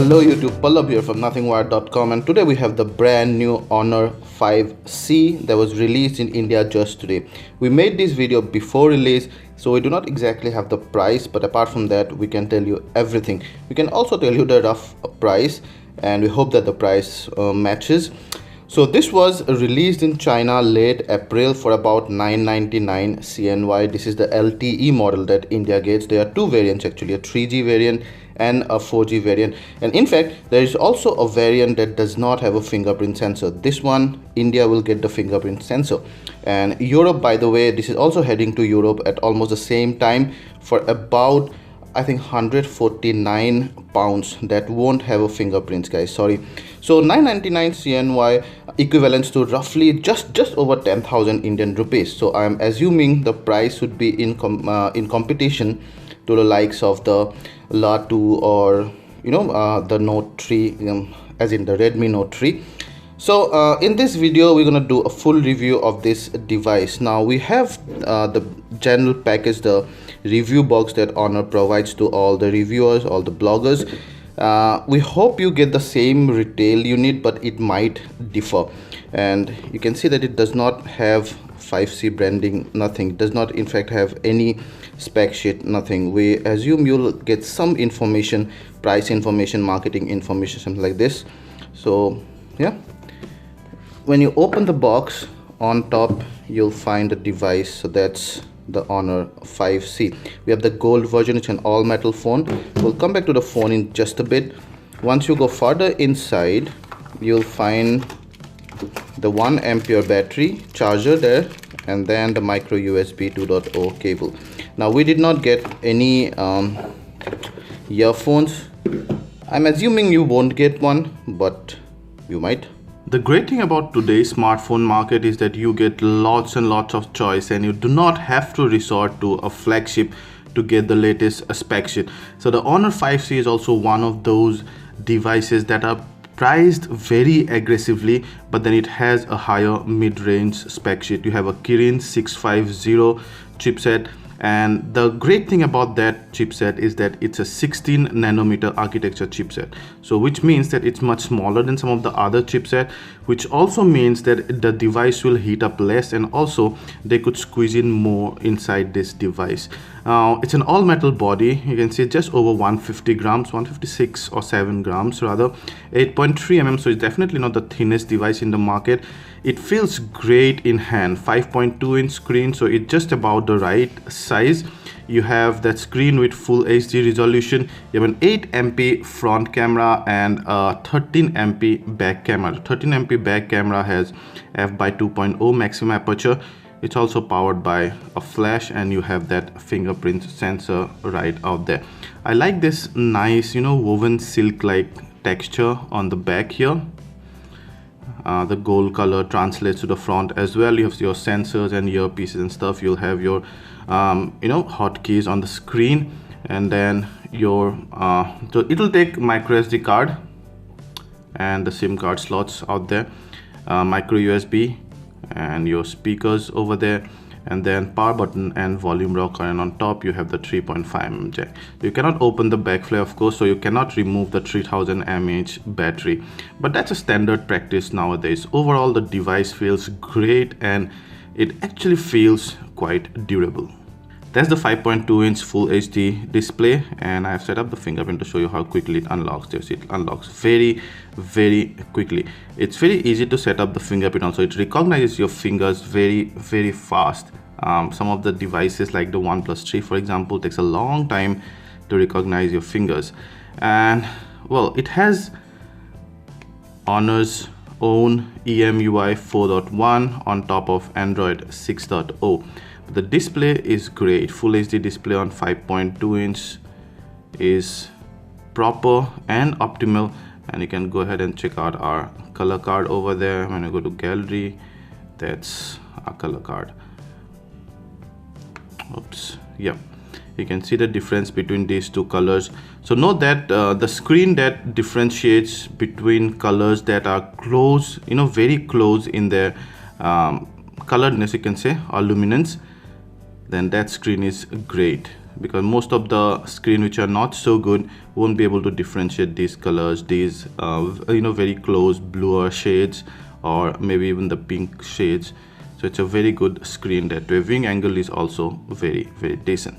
Hello YouTube, Pallab here from nothingwire.com, and today we have the brand new Honor 5C that was released in India just today. We made this video before release, so we do not exactly have the price, but apart from that we can tell you everything. We can also tell you the rough price, and we hope that the price matches. So this was released in China late April for about 999 CNY. This is the LTE model that India gets. There are two variants actually, a 3G variant and a 4G variant, and in fact there is also a variant that does not have a fingerprint sensor. This one India will get the fingerprint sensor, and Europe, by the way, this is also heading to Europe at almost the same time for about I think 149 pounds. That won't have a fingerprints, guys, sorry. So 999 CNY equivalents to roughly just over 10,000 Indian rupees. So I'm assuming the price would be in competition to the likes of the LTE or the Note 3, as in the Redmi Note 3. So in this video we're gonna do a full review of this device. Now we have the general package, the review box that Honor provides to all the reviewers, all the bloggers. We hope you get the same retail unit, but it might differ. And you can see that it does not have 5C branding, nothing. It does not in fact have any spec sheet, nothing. We assume you'll get some information, price information, marketing information, something like this. So yeah, when you open the box, on top you'll find a device. So that's the Honor 5C. We have the gold version. It's an all metal phone. We'll come back to the phone in just a bit. Once you go further inside, you'll find the 1 ampere battery charger there, and then the micro USB 2.0 cable. Now we did not get any earphones. I'm assuming you won't get one, but you might. The great thing about today's smartphone market is that you get lots and lots of choice, and you do not have to resort to a flagship to get the latest spec sheet. So the Honor 5C is also one of those devices that are priced very aggressively, but then it has a higher mid-range spec sheet. You have a Kirin 650 chipset, and the great thing about that chipset is that it's a 16 nanometer architecture chipset, so which means that it's much smaller than some of the other chipset, which also means that the device will heat up less, and also they could squeeze in more inside this device. It's an all metal body. You can see just over 150 grams, 156 or 7 grams rather, 8.3 mm, so it's definitely not the thinnest device in the market. It feels great in hand. 5.2 inch screen, so it's just about the right size. You have that screen with full HD resolution. You have an 8 MP front camera and a 13 MP back camera. 13 MP back camera has f/2.0 maximum aperture. It's also powered by a flash, and you have that fingerprint sensor right out there. I like this nice, woven silk like texture on the back here. The gold color translates to the front as well. You have your sensors and earpieces and stuff. You'll have your hotkeys on the screen, and then your so it'll take micro SD card and the SIM card slots out there, micro USB, and your speakers over there, and then power button and volume rocker, and on top you have the 3.5 mm jack. You cannot open the back flare, of course, so you cannot remove the 3000 mAh battery, but that's a standard practice nowadays. Overall the device feels great, and it actually feels quite durable. That's the 5.2 inch full HD display, and I have set up the fingerprint to show you how quickly it unlocks. Just it unlocks very quickly. It's very easy to set up the fingerprint. Also, it recognizes your fingers very fast. Some of the devices like the OnePlus 3, for example, takes a long time to recognize your fingers. And well, it has Honor's own EMUI 4.1 on top of Android 6.0. The display is great. Full HD display on 5.2 inch is proper and optimal, and you can go ahead and check out our color card over there. When I go to gallery, that's our color card. Oops, yeah, you can see the difference between these two colors. So note that the screen that differentiates between colors that are close, very close in their coloredness, you can say, or luminance, then that screen is great. because most of the screen which are not so good won't be able to differentiate these colors, these very close bluer shades or maybe even the pink shades. So it's a very good screen that way. Viewing angle is also very decent.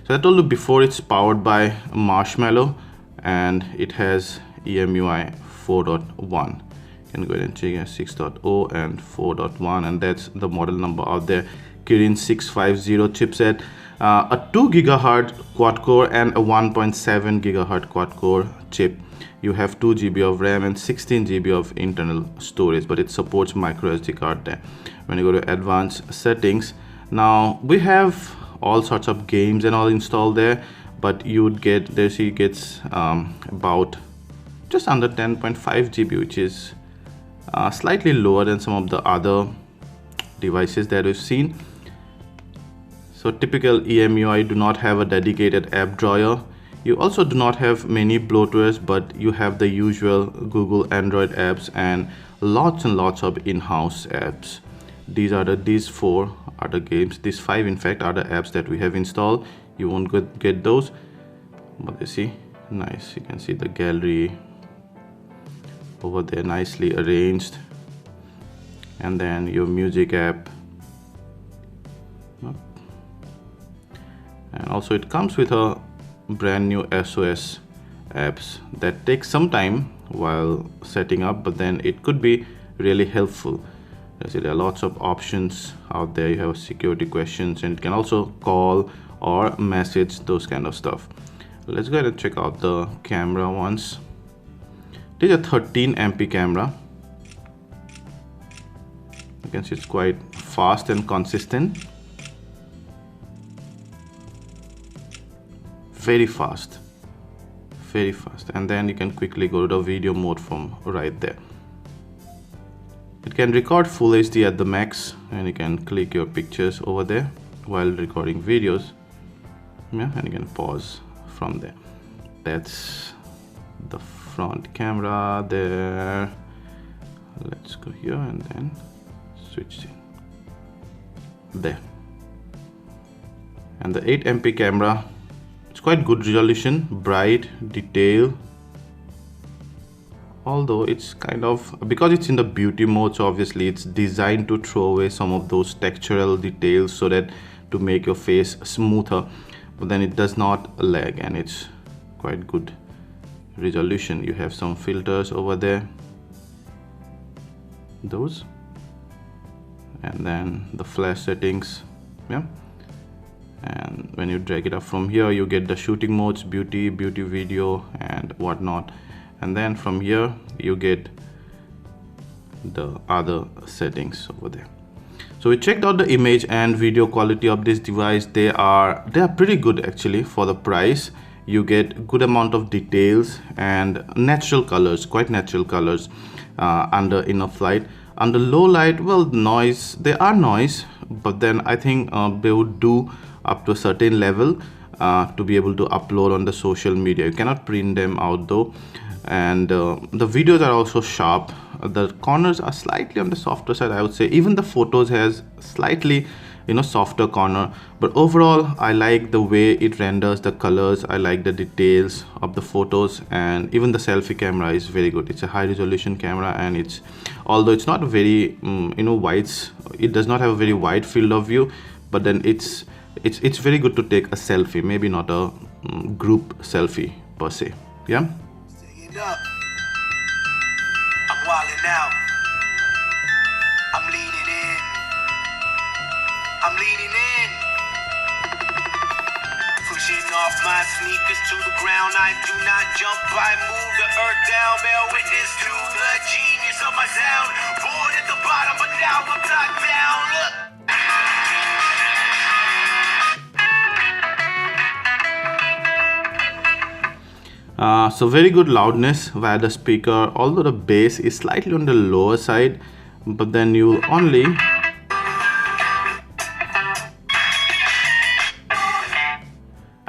So I told you before, it's powered by Marshmallow and it has EMUI 4.1. You can go ahead and check 6.0 and 4.1, and that's the model number out there. Kirin 650 chipset, a 2 GHz quad core and a 1.7 GHz quad core chip. You have 2 GB of RAM and 16 GB of internal storage, but it supports micro SD card there. When you go to advanced settings, now we have all sorts of games and all installed there, but you would get there, she gets about just under 10.5 GB, which is slightly lower than some of the other devices that we've seen. So typical EMUI do not have a dedicated app drawer. You also do not have many bloatwares, but you have the usual Google Android apps and lots of in-house apps. These 4 are the games. These 5 in fact are the apps that we have installed. You won't get those, but you see, nice. You can see the gallery over there, nicely arranged, and then your music app. And also it comes with a brand new SOS apps that takes some time while setting up, but then it could be really helpful. You see, there are lots of options out there. You have security questions, and it can also call or message, those kind of stuff. Let's go ahead and check out the camera once. It is a 13 MP camera. You can see it's quite fast and consistent. Very fast, and then you can quickly go to the video mode from right there. It can record full HD at the max, and you can click your pictures over there while recording videos. Yeah, and you can pause from there. That's the front camera there. Let's go here and then switch in there. And the 8 MP camera, it's quite good resolution, bright, detail. Although it's kind of, because it's in the beauty mode, so obviously it's designed to throw away some of those textural details so that to make your face smoother, but then it does not lag, and it's quite good resolution. You have some filters over there, those, and then the flash settings. Yeah, and when you drag it up from here, you get the shooting modes, beauty video and whatnot, and then from here you get the other settings over there. So we checked out the image and video quality of this device. They are pretty good actually for the price. You get good amount of details and natural colors, quite natural colors under enough light. Under low light, well, noise, they are noise, but then I think they would do up to a certain level to be able to upload on the social media. You cannot print them out though, and the videos are also sharp. The corners are slightly on the softer side, I would say. Even the photos has slightly softer corner, but overall I like the way it renders the colors. I like the details of the photos, and even the selfie camera is very good. It's a high resolution camera, and it's, although it's not very wide, it does not have a very wide field of view, but then it's very good to take a selfie, maybe not a group selfie per se. Yeah, I'm wilding out. I'm leaning in. I'm leaning in. Pushing off my sneakers to the ground. I do not jump, I move the earth down. Bear witness to the genius of my sound. Born at the bottom, but now I'm top down. Look. So very good loudness via the speaker, although the bass is slightly on the lower side, but then you only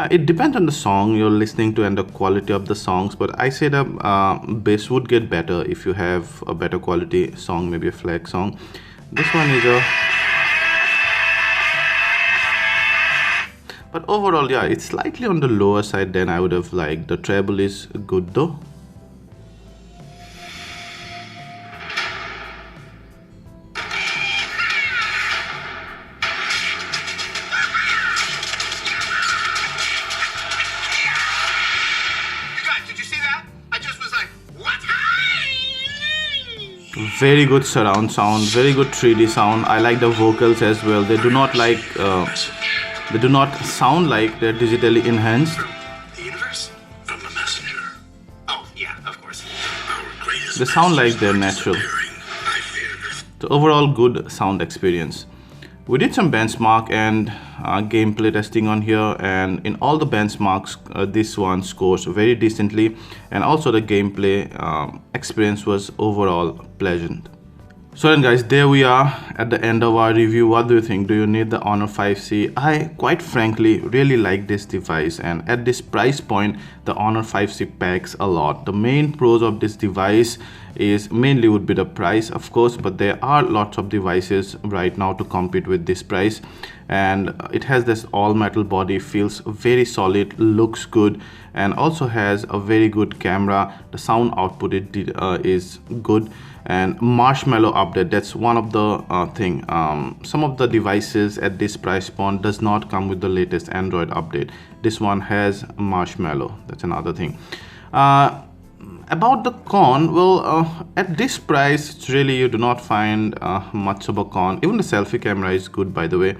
it depends on the song you're listening to and the quality of the songs, but I say the bass would get better if you have a better quality song, maybe a flag song. This one is a But overall, yeah, it's slightly on the lower side than I would have liked. The treble is good though. Very good surround sound, very good 3D sound. I like the vocals as well. They do not sound like they're digitally enhanced. The universe from the messenger. Oh yeah, of course. They sound like they're natural. So overall, good sound experience. We did some benchmark and gameplay testing on here, and in all the benchmarks this one scores very decently, and also the gameplay experience was overall pleasant. So then guys, there we are at the end of our review. What do you think? Do you need the Honor 5C? I quite frankly really like this device, and at this price point the Honor 5C packs a lot. The main pros of this device is mainly would be the price, of course, but there are lots of devices right now to compete with this price, and it has this all metal body, feels very solid, looks good, and also has a very good camera. The sound output is good, and Marshmallow update, that's one of the thing. Some of the devices at this price point does not come with the latest Android update. This one has Marshmallow, that's another thing. About the con, well, at this price it's really, you do not find much of a con. Even the selfie camera is good, by the way.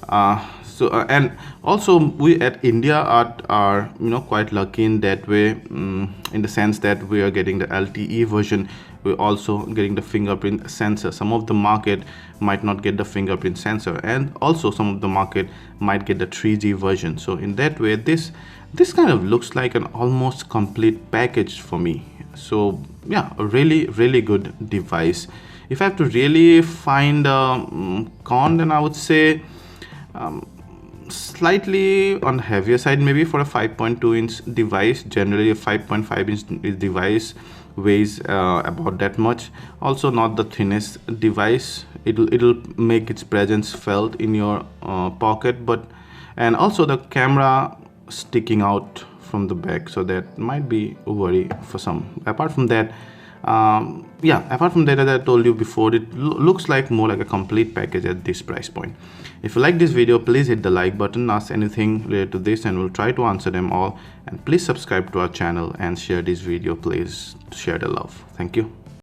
And also we at India are quite lucky in that way, in the sense that we are getting the LTE version. We're also getting the fingerprint sensor. Some of the market might not get the fingerprint sensor, and also some of the market might get the 3G version. So in that way, this kind of looks like an almost complete package for me. So yeah, a really good device. If I have to really find a con, then I would say slightly on the heavier side maybe for a 5.2 inch device. Generally a 5.5 inch device weighs about that much. Also not the thinnest device. It'll make its presence felt in your pocket, and also the camera sticking out from the back, so that might be a worry for some. Apart from that, as I told you before, it looks like more like a complete package at this price point. If you like this video, please hit the like button, ask anything related to this, and we'll try to answer them all. And please subscribe to our channel and share this video. Please share the love. Thank you.